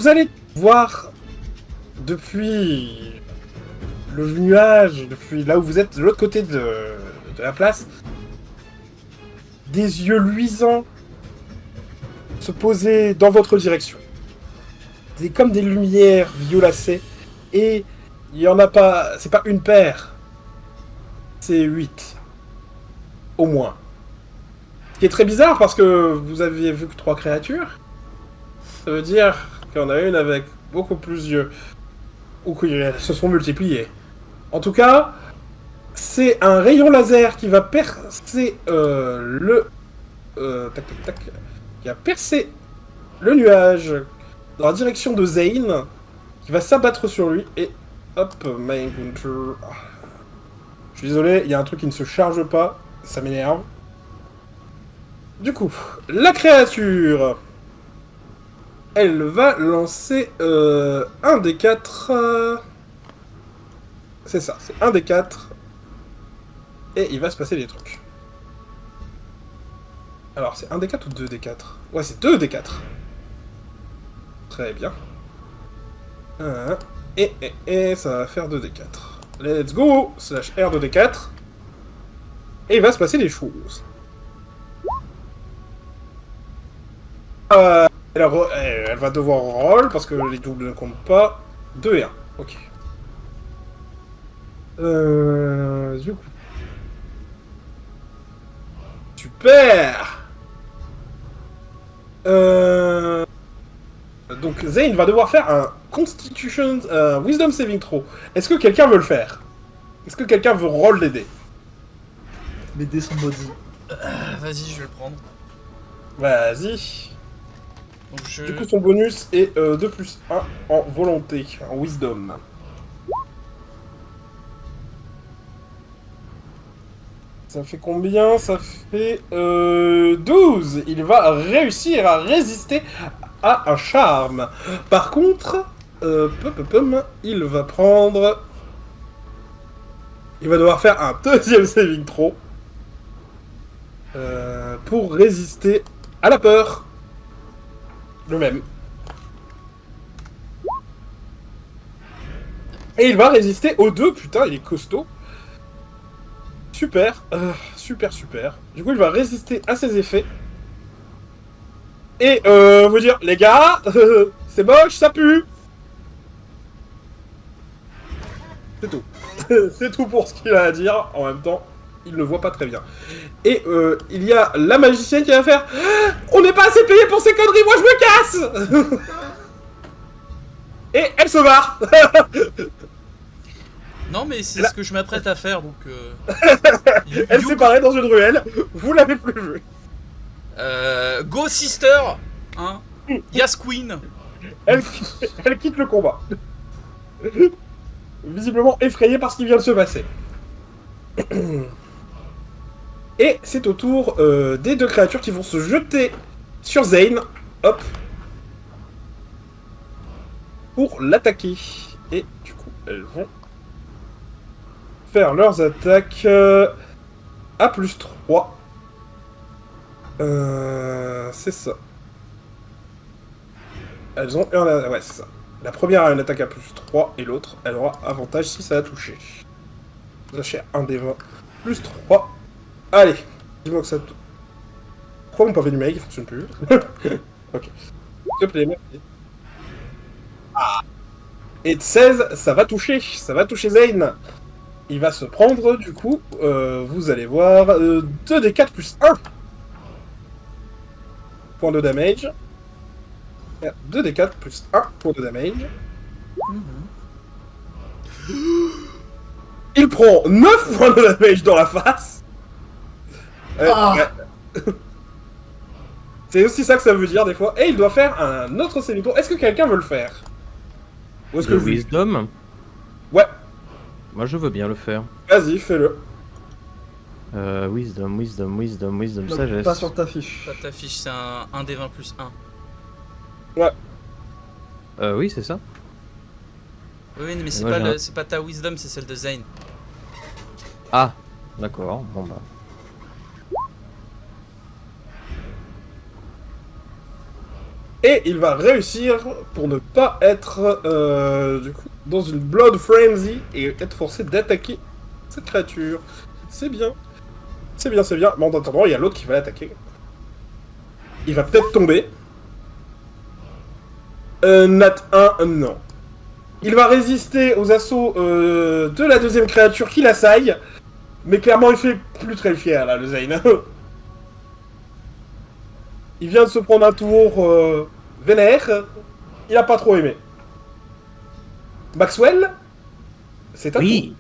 Vous allez voir depuis le nuage, depuis là où vous êtes, de l'autre côté de la place, des yeux luisants se poser dans votre direction. C'est comme des lumières violacées, et il y en a pas, c'est pas une paire, c'est 8, au moins. Ce qui est très bizarre parce que vous aviez vu que 3 créatures, ça veut dire qu'il y en a une avec beaucoup plus d'yeux, ou qu'elles se sont multipliées. En tout cas, c'est un rayon laser qui va percer qui va percer le nuage dans la direction de Zane, qui va s'abattre sur lui, et hop, Mindhunter. Je suis désolé, il y a un truc qui ne se charge pas, ça m'énerve. Du coup, la créature, elle va lancer un des 4. C'est ça, c'est un des 4. Et il va se passer des trucs. Alors, c'est un des 4 ou 2 des 4? Ouais, c'est 2 des 4. Très bien. Et ça va faire 2 des 4. Let's go! Slash R 2 des 4. Et il va se passer des choses. Elle va devoir roll parce que les doubles ne comptent pas. 2 et 1. Ok. Du coup. Super! Donc Zane va devoir faire un Constitution Wisdom Saving Throw. Est-ce que quelqu'un veut le faire? Est-ce que quelqu'un veut roll les dés? Les dés sont maudits. Vas-y, je vais le prendre. Vas-y. Donc Du coup, son bonus est 2 plus 1 en volonté, en Wisdom. Ça fait combien? Ça fait 12. Il va réussir à résister à un charme. Par contre, il va prendre... Il va devoir faire un deuxième saving throw pour résister à la peur. Le même. Et il va résister aux 2. Putain, il est costaud. Super. Super. Du coup, il va résister à ses effets. Et vous dire, les gars, c'est moche, ça pue. C'est tout. C'est tout pour ce qu'il a à dire. En même temps, il ne voit pas très bien. Et il y a la magicienne qui va faire on n'est pas assez payé pour ces conneries, moi je me casse. Et elle se barre. Non, mais c'est ce que je m'apprête à faire, donc... Elle s'est barrée dans une ruelle, vous l'avez plus vue. Go sister, hein. Yas queen. Elle quitte le combat. Visiblement effrayée par ce qui vient de se passer. Et c'est au tour des 2 créatures qui vont se jeter sur Zane. Hop. Pour l'attaquer. Et du coup, elles vont faire leurs attaques à plus 3. C'est ça. Elles ont un... Ouais, c'est ça. La première a une attaque à plus 3 et l'autre, elle aura avantage si ça a touché. Lâchez un des 20. Plus 3. Allez. Dis-moi que ça... Pourquoi mon pavé numérique il fonctionne plus? Ok. S'il te plaît, merci. Ah. Et de 16, ça va toucher. Ça va toucher Zane. Il va se prendre, du coup, vous allez voir, 2 des 4 plus 1. Point de damage. 2 des 4 plus 1 point de damage. Il prend 9 points de damage dans la face. Ouais. C'est aussi ça que ça veut dire des fois. Et il doit faire un autre saving throw. Est-ce que quelqu'un veut le faire? Ou est-ce que Le Wisdom? Ouais. Moi je veux bien le faire. Vas-y, fais-le. Wisdom, Non, sagesse. pas sur ta fiche. Ça t'affiche, c'est un des 20 plus 1. Ouais. Oui, c'est ça. Oui, mais c'est moi, pas, j'ai c'est pas ta wisdom, c'est celle de Zane. Ah, d'accord, bon bah. Et il va réussir pour ne pas être du coup, dans une Blood Frenzy et être forcé d'attaquer cette créature. C'est bien. C'est bien, c'est bien. Mais en attendant, il y a l'autre qui va l'attaquer. Il va peut-être tomber. Nat 1, non. Il va résister aux assauts de la deuxième créature qui l'assaille. Mais clairement, il fait plus très fier, là, le Zane. Il vient de se prendre un tour vénère. Il a pas trop aimé. Maxwell, c'est à Oui.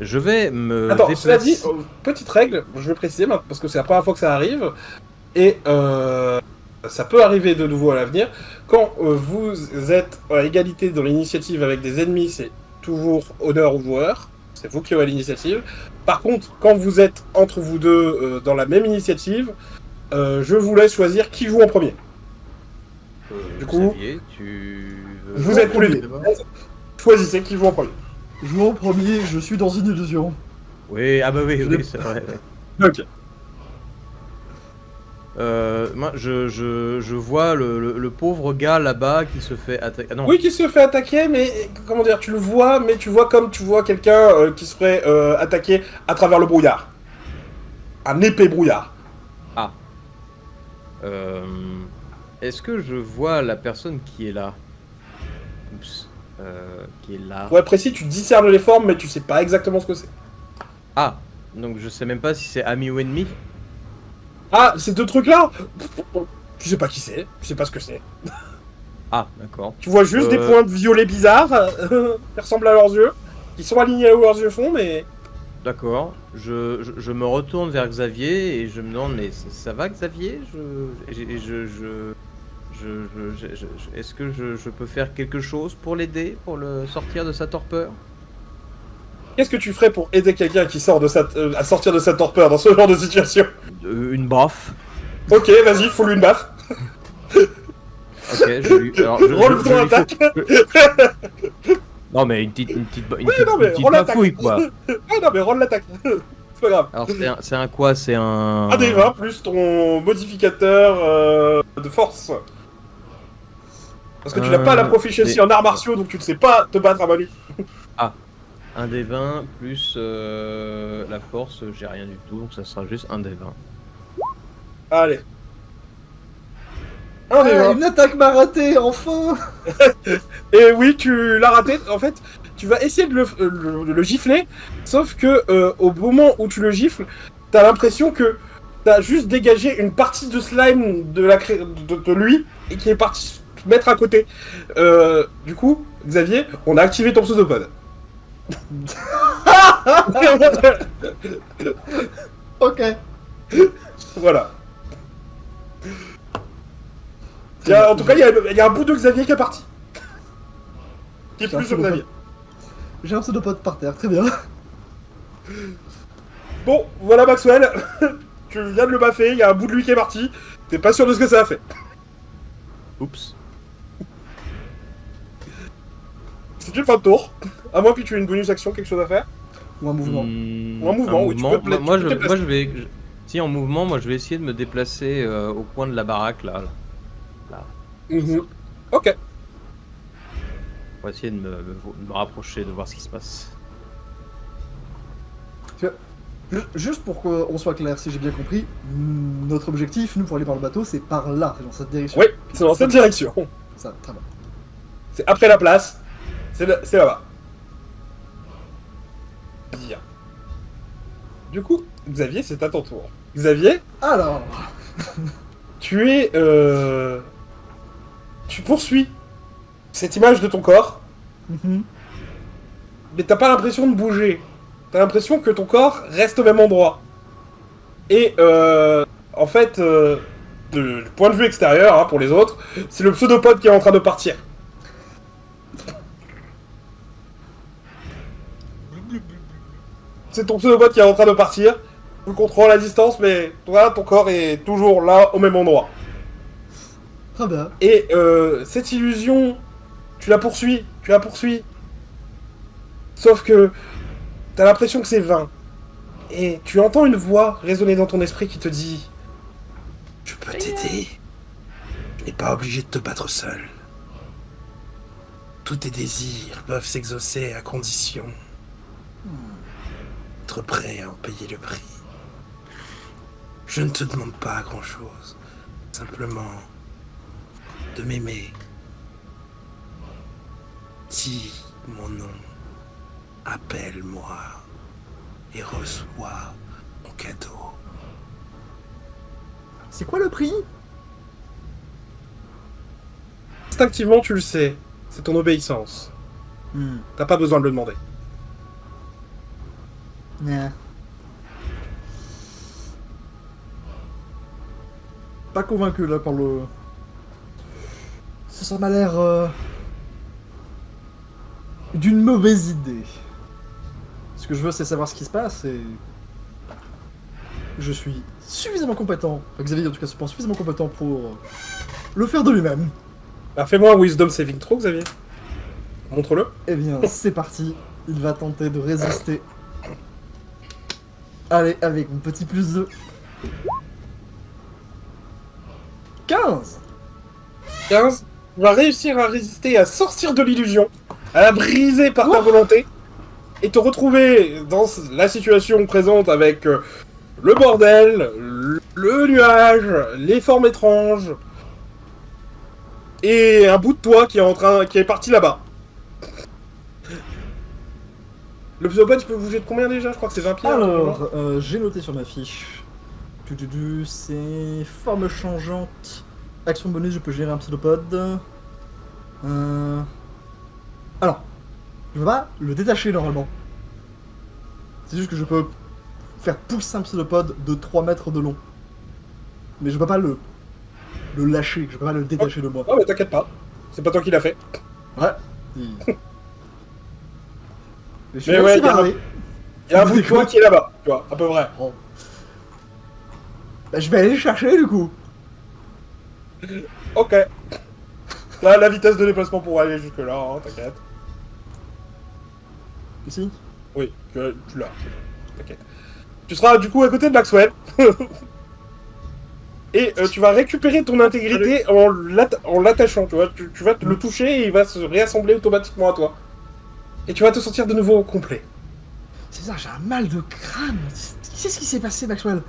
Je vais me toi. Attends, déplacer. cela dit, petite règle, je vais préciser maintenant, parce que c'est la première fois que ça arrive. Et ça peut arriver de nouveau à l'avenir. Quand vous êtes à égalité dans l'initiative avec des ennemis, c'est toujours honneur au joueur. C'est vous qui aurez l'initiative. Par contre, quand vous êtes entre vous deux dans la même initiative, je vous laisse choisir qui joue en premier. Du coup, Xavier, tu veux- vous êtes tous les deux. Choisissez qui joue en premier. Jouons en premier, je suis dans une illusion. Oui, ah bah oui, Je oui, l'ai- c'est vrai. Ouais. Ok. Moi, je vois le pauvre gars là-bas qui se fait attaquer. Ah non. Oui, qui se fait attaquer, mais comment dire, tu le vois, mais tu vois comme tu vois quelqu'un qui se ferait attaquer à travers le brouillard. Un épais brouillard. Ah. Est-ce que je vois la personne qui est là? Oups. Qui est là. Pour être précis, tu discernes les formes, mais tu sais pas exactement ce que c'est. Ah. Donc je sais même pas si c'est ami ou ennemi. Ah, ces deux trucs-là, tu sais pas qui c'est, tu sais pas ce que c'est. Ah, d'accord. Tu vois juste des points de violet bizarres qui ressemblent à leurs yeux, qui sont alignés là où leurs yeux font, mais... D'accord. Je me retourne vers Xavier et je me demande, mais ça va Xavier? Est-ce que je peux faire quelque chose pour l'aider, pour le sortir de sa torpeur? Qu'est-ce que tu ferais pour aider quelqu'un qui sort de à sortir de sa torpeur dans ce genre de situation? Une baffe. Ok, vas-y, fous-lui une baffe. Ok, je lui... Alors, Roll ton lui fais- attaque. Non mais une petite non, mais roll l'attaque. bafouille quoi. Ah non, mais roll l'attaque. C'est pas grave. Alors c'est un quoi? C'est un... Un des 20 plus ton modificateur de force. Parce que tu n'as pas la proficiency en arts martiaux, donc tu ne sais pas te battre à main nue. Un des 20 plus la force, j'ai rien du tout, donc ça sera juste un des 20. Allez. Un des 20. Une attaque m'a raté, enfin. Et oui, tu l'as raté. En fait, tu vas essayer de le gifler, sauf que au moment où tu le gifles, t'as l'impression que t'as juste dégagé une partie de slime de lui et qui est parti se mettre à côté. Du coup, Xavier, on a activé ton pseudopode. Ok. Voilà. En tout cas, il y a un bout de Xavier qui est parti. Qui est J'ai un plus sur pseudopode. Xavier. J'ai un pseudopode par terre, très bien. Bon, voilà Maxwell. Tu viens de le baffer, il y a un bout de lui qui est parti. T'es pas sûr de ce que ça a fait. Oups. C'est une fin de tour. À moins que tu aies une bonus action, quelque chose à faire. Ou un mouvement. Ou un mouvement, oui, tu peux te pla- Moi tu peux te déplacer. je vais... Si en mouvement, moi je vais essayer de me déplacer au coin de la baraque là. Mhm. Ok. Pour essayer de me rapprocher, de voir ce qui se passe. Juste pour qu'on soit clair, si j'ai bien compris, notre objectif, nous, pour aller par le bateau, c'est par là, c'est dans cette direction. Oui, c'est dans cette direction. Ça, très bien. C'est après la place. C'est là-bas. Bien. Du coup, Xavier, c'est à ton tour. Xavier, Alors, tu es... Tu poursuis cette image de ton corps, mais t'as pas l'impression de bouger. T'as l'impression que ton corps reste au même endroit. Et en fait, du point de vue extérieur, hein, pour les autres, c'est le pseudopode qui est en train de partir. C'est ton pseudopode qui est en train de partir. Tu contrôles la distance, mais toi, ton corps est toujours là, au même endroit. très bien. Et cette illusion, tu la poursuis. Sauf que t'as l'impression que c'est vain. Et tu entends une voix résonner dans ton esprit qui te dit: Je peux t'aider. Tu n'es pas obligé de te battre seul. Tous tes désirs peuvent s'exaucer à condition d'être prêt à en payer le prix. Je ne te demande pas grand-chose. Simplement de m'aimer. Dis mon nom. Appelle-moi. Et reçois mon cadeau. C'est quoi le prix? Instinctivement, tu le sais. C'est ton obéissance. T'as pas besoin de le demander. Yeah. Pas convaincu là par le... Ça m'a l'air... d'une mauvaise idée. Ce que je veux, c'est savoir ce qui se passe et... Je suis suffisamment compétent, enfin Xavier en tout cas se pense suffisamment compétent pour le faire de lui-même. Bah, fais-moi un Wisdom Saving Throw, Xavier. Montre-le. Eh bien, c'est parti. Il va tenter de résister. Allez, avec mon petit plus 2. 15. 15. Tu vas réussir à résister, à sortir de l'illusion, à la briser par ta volonté, et te retrouver dans la situation présente avec le bordel, le nuage, les formes étranges, et un bout de toi qui est parti là-bas. Le pseudopode, tu peux bouger de combien déjà? Je crois que c'est 20 pieds. Alors, j'ai noté sur ma fiche. C'est forme changeante. Action bonus, je peux gérer un pseudopode. Alors, je peux pas le détacher normalement. C'est juste que je peux faire pousser un pseudopode de 3 mètres de long. Mais je peux pas le lâcher, je peux pas le détacher de moi. Non mais t'inquiète pas, c'est pas toi qui l'as fait. Ouais. Mais je suis Mais bien ouais, séparé. Il y a un bout de toi qui est là-bas, tu vois, à peu près. Bon. Bah, je vais aller le chercher du coup. Ok. Là, la vitesse de déplacement pour aller jusque-là, hein, t'inquiète. Ici. Oui, tu l'as. T'inquiète. Tu seras du coup à côté de Maxwell. Et tu vas récupérer ton intégrité en l'attachant, tu vois. Tu vas le toucher et il va se réassembler automatiquement à toi. Et tu vas te sentir de nouveau complet. C'est ça, j'ai un mal de crâne. Qu'est-ce qui s'est passé, Maxwell?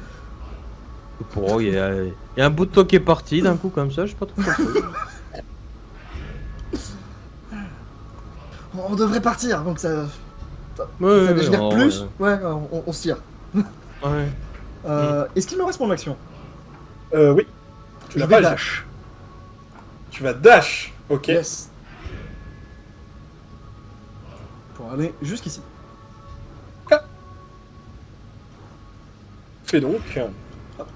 Pour il y a un bout de toi qui est parti d'un coup comme ça, je sais pas trop compris. On devrait partir, donc ça... Ouais, ça dégénère ouais, plus. Ouais, on se tire. Ouais. Est-ce qu'il me reste mon action? Oui. Tu Je l'as vais pas, dash. Tu vas dash. Ok. Yes. Pour aller jusqu'ici. Fais donc. Hop.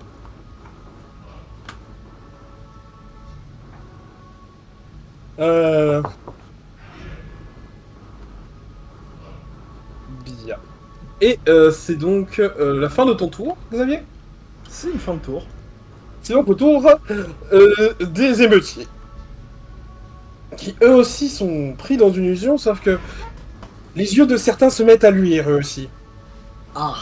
Bien. Et c'est donc la fin de ton tour, Xavier. C'est une fin de tour. C'est donc au tour des émeutiers. Qui eux aussi sont pris dans une illusion, sauf que les yeux de certains se mettent à luire eux aussi. Ah.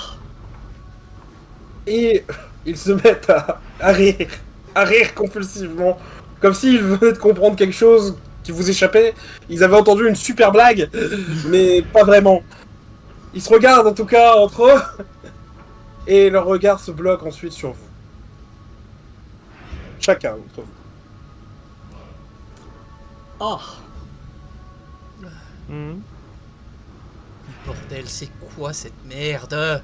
Et ils se mettent à rire compulsivement, comme s'ils venaient de comprendre quelque chose qui vous échappait. Ils avaient entendu une super blague, mais pas vraiment. Ils se regardent en tout cas entre eux, et leur regard se bloque ensuite sur vous. Chacun d'entre vous. Ah. Mhm. Bordel, c'est quoi cette merde?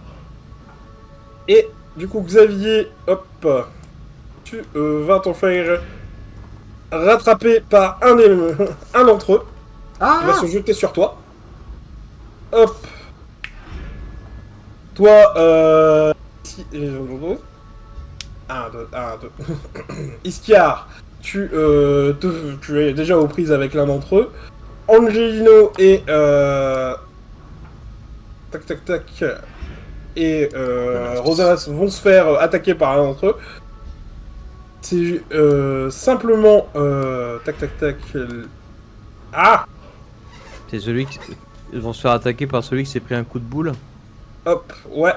Et du coup, Xavier, hop, tu vas t'en faire rattraper par un d'entre eux. Il va Ah. se jeter sur toi. Hop. Toi, un, deux. Iskiar, tu es déjà aux prises avec l'un d'entre eux. Angelino et tac. Et Rosanas vont se faire attaquer par un d'entre eux. C'est simplement tac. Ah. C'est celui qui... Ils vont se faire attaquer par celui qui s'est pris un coup de boule. Hop, ouais.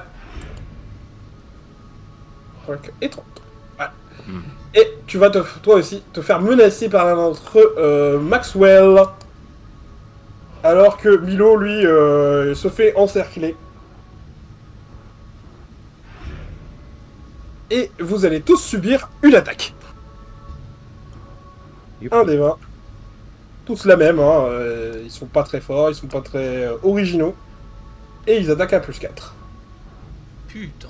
Et 30. Ouais. Et tu vas toi aussi te faire menacer par l'un d'entre eux, Maxwell. Alors que Milo, lui, se fait encercler. Et vous allez tous subir une attaque. Youpi. Un des 20. Tous la même, hein. Ils sont pas très forts, ils sont pas très originaux. Et ils attaquent à +4. Putain.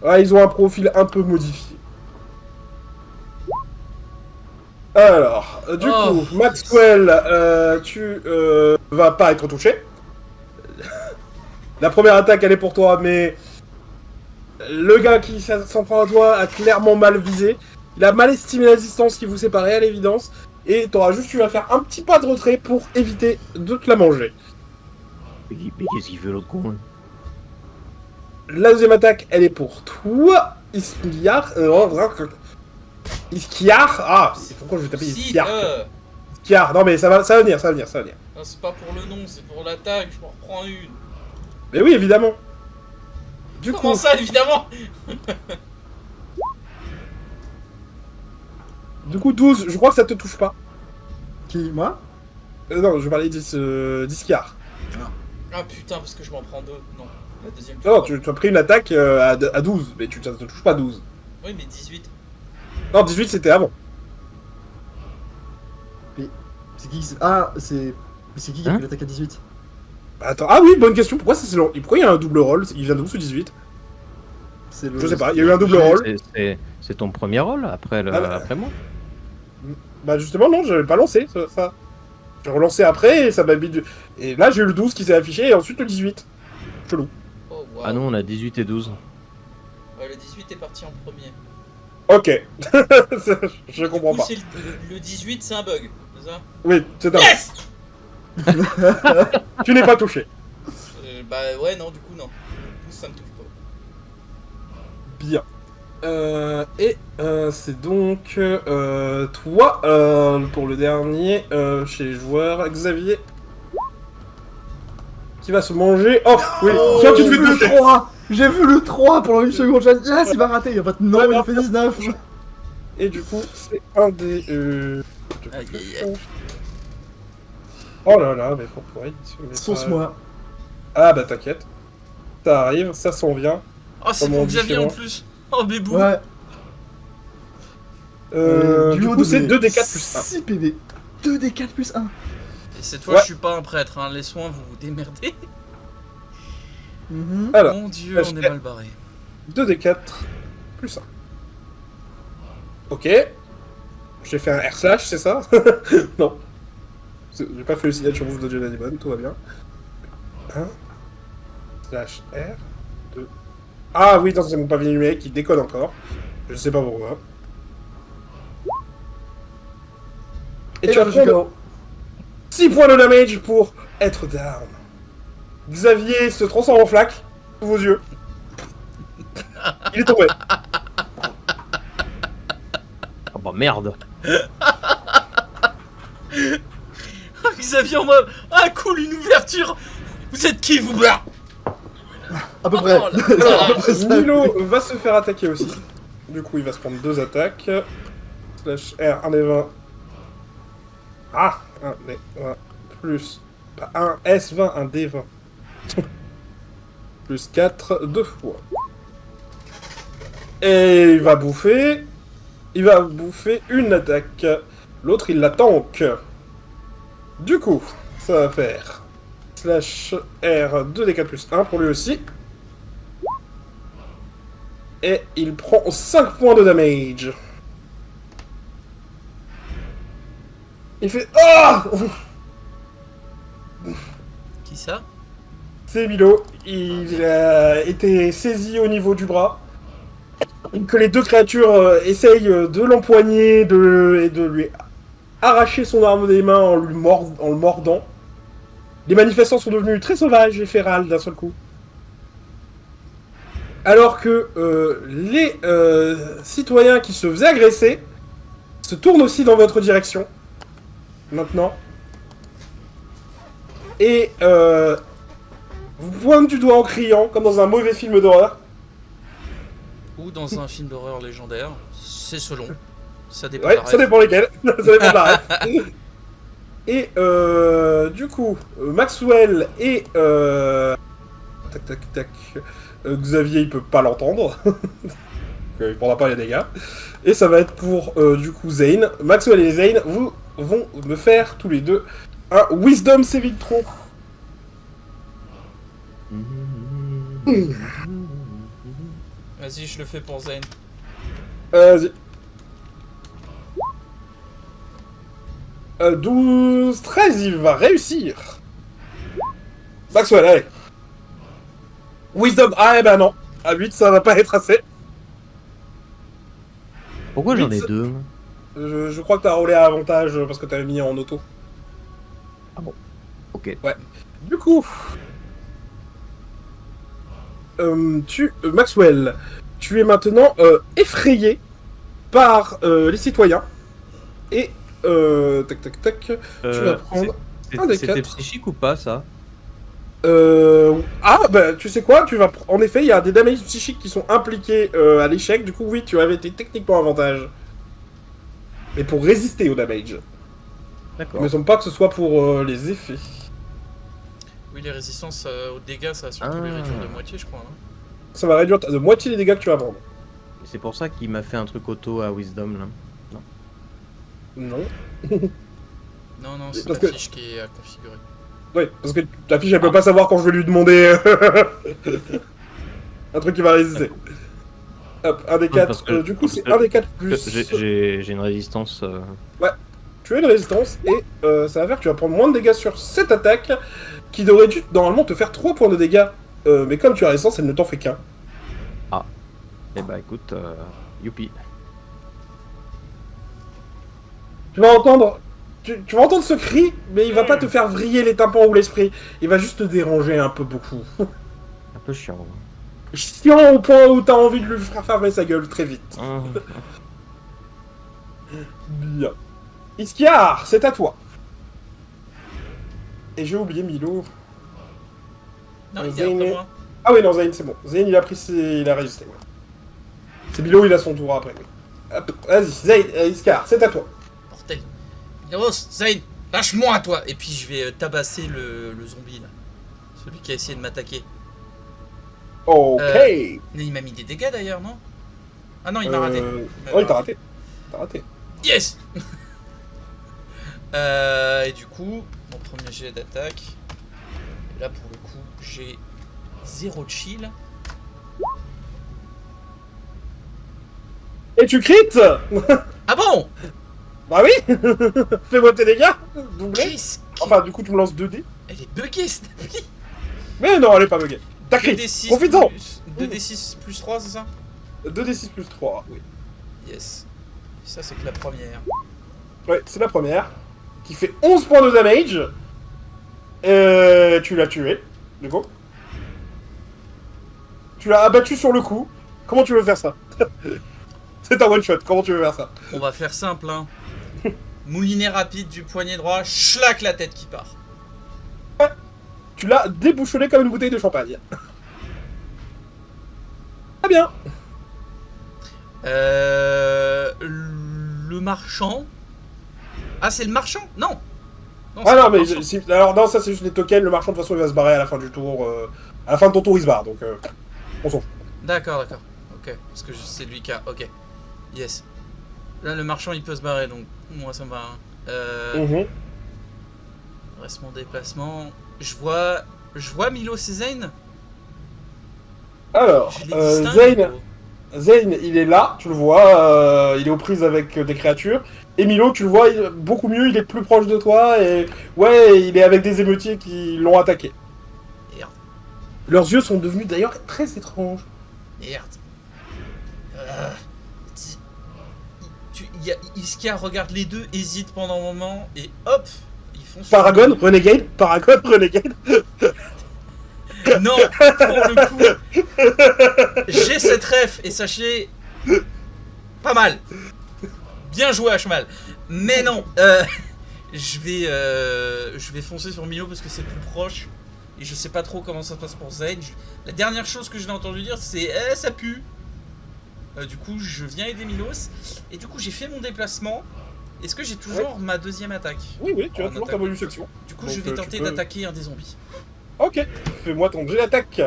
Ouais, ils ont un profil un peu modifié. Alors, du Oh, coup, Maxwell, tu vas pas être touché. La première attaque, elle est pour toi, mais le gars qui s'en prend à toi a clairement mal visé. Il a mal estimé la distance qui vous séparait, à l'évidence. Et t'auras juste eu à faire un petit pas de retrait pour éviter de te la manger. Mais qu'est-ce qu'il fait l'autre con hein? La deuxième attaque, elle est pour toi, Iskiar. Iskiar. Ah, c'est pourquoi je vais taper Si, Iskiar. Iskiar. Non mais ça va venir. non, c'est pas pour le nom, c'est pour l'attaque, je m'en reprends une. Mais oui, évidemment. Du Comment coup, ça, évidemment? 12, je crois que ça te touche pas. Qui, moi? Non, je parlais d'Iskiar. Ah putain, parce que je m'en prends deux. Non, la deuxième. Non, tu as pris une attaque à 12, mais ça te touche pas 12. Oui, mais 18. Non, 18 c'était avant. C'est qui? Ah, c'est qui a Hein fait l'attaque à 18? Bah, attends, ah oui, bonne question, pourquoi pourquoi il y a un double roll? Il vient d'où ce 18? C'est le... Je sais pas, il y a eu un double roll. C'est ton premier rôle après, après moi. Bah justement, non, j'avais pas lancé ça. J'ai relancé après et ça m'a mis du... Et là, j'ai eu le 12 qui s'est affiché et ensuite le 18. Chelou. Oh, waouh. Ah non, on a 18 et 12. Ouais, le 18 est parti en premier. Ok. Je comprends Du coup, pas. c'est le 18, c'est un bug, c'est ça? Oui, c'est un... Yes. Tu n'es pas touché. Bah ouais, non, du coup, non. Du coup, ça me touche pas. Bien. C'est donc toi pour le dernier chez les joueurs, Xavier, qui va se manger. Oh oui, Oh, tiens, tu j'ai te fais vu le toucher. 3! J'ai vu le 3 pendant une seconde, j'ai dit, yes, il va rater, il va pas... Non, il a fait 19! Et du coup, c'est un des. Aïe, aïe, aïe. Oh là là, mais pourquoi il se met pas- Sauce-moi. Ah bah t'inquiète, ça arrive, ça s'en vient. Oh, c'est Comment on pour dit Xavier chez en moi. plus. Oh, bébou. Ouais. Du coup, c'est 2d4 plus 1. 6 PV. 2d4 plus 1. Et cette fois, Ouais. je suis pas un prêtre, hein. Les soins, vous vous démerdez. Mhm. Alors, Mon dieu, là, on je est fais- mal barré. 2d4 plus 1. Ok. J'ai fait un R/, c'est ça? Non. J'ai pas fait le signature move de John Bonne, tout va bien. 1/R 2. Ah oui, c'est mon pavillon numérique qui déconne encore. Je sais pas pourquoi. Et tu vas là, je suis prendre KO. 6 points de damage pour être down. Xavier se transforme en flaque sous vos yeux. Il est tombé. Oh bah merde. Xavier en mode. Ah, cool, une ouverture. Vous êtes qui, vous, là? À peu près. Oh là là. À peu près ça. Milo va se faire attaquer aussi. Du coup, il va se prendre 2 attaques. Slash R, 1 des 20. Ah, 1 des 20. Plus. Pas 1 S20, 1 D20. Plus 4, 2 fois. Et il va bouffer. Il va bouffer une attaque. L'autre, il la tank. Du coup, ça va faire. Slash R, 2d4 plus 1 pour lui aussi. Et il prend 5 points de damage. Il fait... Ah, Qui ça? c'est Milo. Il a été saisi au niveau du bras. Que les deux créatures essayent de l'empoigner et de lui arracher son arme des mains en le mordant. Les manifestants sont devenus très sauvages et férales d'un seul coup. Alors que les citoyens qui se faisaient agresser se tournent aussi dans votre direction. Maintenant. Et vous pointent du doigt en criant, comme dans un mauvais film d'horreur. Ou dans un film d'horreur légendaire. C'est selon. Ça dépend. Ouais, de la ça ref. dépend lesquels. Ça dépend de la ref. Et du coup, Maxwell et tac tac tac. Xavier il peut pas l'entendre. Donc, il prendra pas les dégâts. Et ça va être pour du coup Zane. Maxwell et Zane vous vont me faire tous les deux un Wisdom Saving Throw. Vas-y, je le fais pour Zane. Vas-y. 12, 13, il va réussir. Maxwell, allez. Wisdom, ah eh ben non. À 8, ça va pas être assez. Pourquoi j'en ai Huit, 2? Je crois que t'as roulé à avantage parce que t'avais mis en auto. Ok. Du coup, Maxwell, tu es maintenant effrayé par les citoyens. Et, tac tac tac, tu vas prendre un des C'était 4. psychique ou pas ça? Ah, bah, tu sais quoi, en effet, il y a des damages psychiques qui sont impliqués à l'échec, du coup, oui, tu avais été techniquement avantage. Mais pour résister au damage. Il D'accord. me semble pas que ce soit pour les effets. Oui, les résistances aux dégâts, ça va surtout les réduire de moitié, je crois. Hein. Ça va réduire de moitié les dégâts que tu vas prendre. C'est pour ça qu'il m'a fait un truc auto à Wisdom là. Non. Non, non, c'est Parce la que- fiche qui est à configurer. Oui, parce que ta fiche, elle peut pas savoir quand je vais lui demander un truc qui va résister. Hop, un des 4. parce que- Du coup, c'est parce que- un des 4 plus. J'ai une résistance. Tu as une résistance et ça va faire que tu vas prendre moins de dégâts sur cette attaque qui devrait normalement te faire 3 points de dégâts. Mais comme tu as résistance, elle ne t'en fait qu'un. Eh bah écoute, youpi. Tu vas entendre. Tu vas entendre ce cri, mais il va pas te faire vriller les tympans ou l'esprit. Il va juste te déranger un peu beaucoup. Un peu chiant. Chiant au point où t'as envie de lui faire fermer sa gueule très vite. Bien. Iskiar, c'est à toi. Et j'ai oublié Milo. Non, il est Zane après est- moi. Ah oui, non, Zane, c'est bon. Zane, il a pris il a résisté. Ouais. C'est Milo, il a son tour après. Oui. Hop, vas-y, Zane, Iskar, c'est à toi. Bordel. Milos, Zane, lâche-moi, toi. Et puis je vais tabasser le zombie, là. Celui qui a essayé de m'attaquer. Ok. Mais il m'a mis des dégâts, d'ailleurs, non? Ah non, il m'a raté. Oh, il t'a raté. T'as raté. Yes. Et du coup, mon premier jet d'attaque. Et là, pour le coup, j'ai 0 de chill. Et tu crites. Ah bon? Bah oui. Fais-moi tes dégâts. Doublé. Qu'est-ce que- Enfin, du coup, tu me lances 2 dés. Elle est buggée, cette appli. Mais non, elle est pas buggée. T'as crit. 2d6 Profites-en. plus... 2d6 plus 3, c'est ça? 2d6 plus 3, oui. Yes. Et ça, c'est que la première. Ouais, c'est la première. Qui fait 11 points de damage. Tu l'as tué, du coup. Tu l'as abattu sur le coup. Comment tu veux faire ça? C'est un one shot, comment tu veux faire ça? On va faire simple, hein. Moulinet rapide du poignet droit, schlac la tête qui part. Tu l'as débouchonné comme une bouteille de champagne. Très bien. Le marchand. Ah, c'est le marchand? Non. Ah c'est non, pas le mais marchand. alors non, ça c'est juste des tokens. Le marchand de toute façon il va se barrer à la fin du tour. À la fin de ton tour il se barre, donc on s'en fout. D'accord, d'accord. Ok, parce que c'est lui qui a. Ok. Yes. Là, le marchand il peut se barrer, donc moi ça me va. Hein. Mhm. Reste mon déplacement. Je vois Milo Zane. Alors, Je les distingue. Zane, Milo. Zane, il est là, tu le vois, il est aux prises avec des créatures. Et Milo, tu le vois, beaucoup mieux, il est plus proche de toi, et ouais, il est avec des émeutiers qui l'ont attaqué. Merde. Leurs yeux sont devenus d'ailleurs très étranges. Merde. Iskar regarde les deux, hésite pendant un moment, et hop, ils font sur Paragon, Milo. Renegade, Paragon, Renegade. Non, pour le coup, j'ai cette ref, et sachez, pas mal. Bien joué à cheval. Mais non, je vais foncer sur Milo parce que c'est plus proche. Et je sais pas trop comment ça se passe pour Zane. La dernière chose que je l'ai entendu dire, c'est ça pue. Du coup, je viens aider Milos. Et du coup, j'ai fait mon déplacement. Est-ce que j'ai toujours ma deuxième attaque? Oui, tu as En toujours ta attaque. bonus action. Du coup, Donc, je vais tu tenter peux- d'attaquer un des zombies. Ok, fais-moi ton jet d'attaque.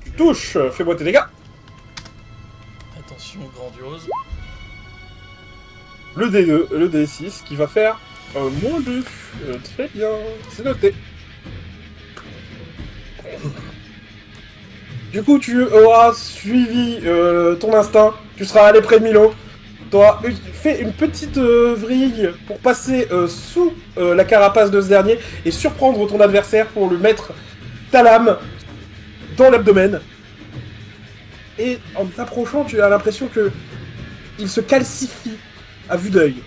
Tu touches, fais-moi tes dégâts. Attention, grandiose. Le D2, le D6 qui va faire -2. Très bien, c'est noté. Du coup, tu auras suivi ton instinct. Tu seras allé près de Milo. Tu auras fait une petite vrille pour passer sous la carapace de ce dernier et surprendre ton adversaire pour lui mettre ta lame dans l'abdomen. Et en t'approchant, tu as l'impression que il se calcifie à vue d'œil.